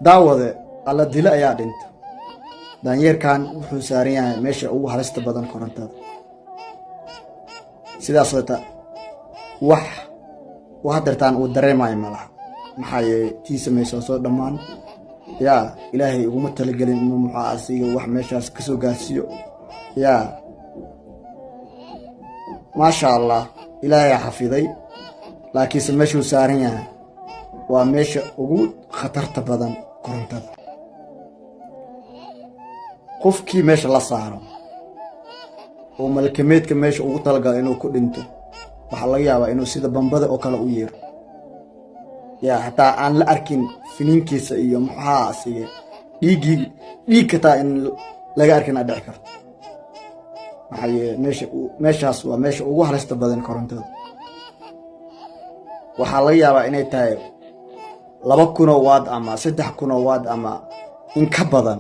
daawade alla dila ayaa dhinta daanyeerkan wuxuu saaran yahay meesha ugu halista badan korontada sidaas wata wax dartaan uu dareemayo malaha maxaa yeelay tiisa meesha soo dhamaan yaa ilaahay uguma talagelin inuu muxaa asiga wax meeshaas ka soo gaarsiyo yaa ما شاء الله إلهي حفظي لكن سمشو ساريا ومش وجود خطر تبدن كرنت قفكي مش الله صار وملكميت كمش وطلقة إنه كدنتو بحلقيا وإنه سيدا بنبذ أكل وير يا حتى أن لا أركن فينين كيس يوم حاسي يجي كتا إن لا أركن أدعكر waxay meeshaas waa meesha ugu halista badan korontada waxa laga yaabaa inay tahay 2,000 watt ama 3,000 watt ama in ka badan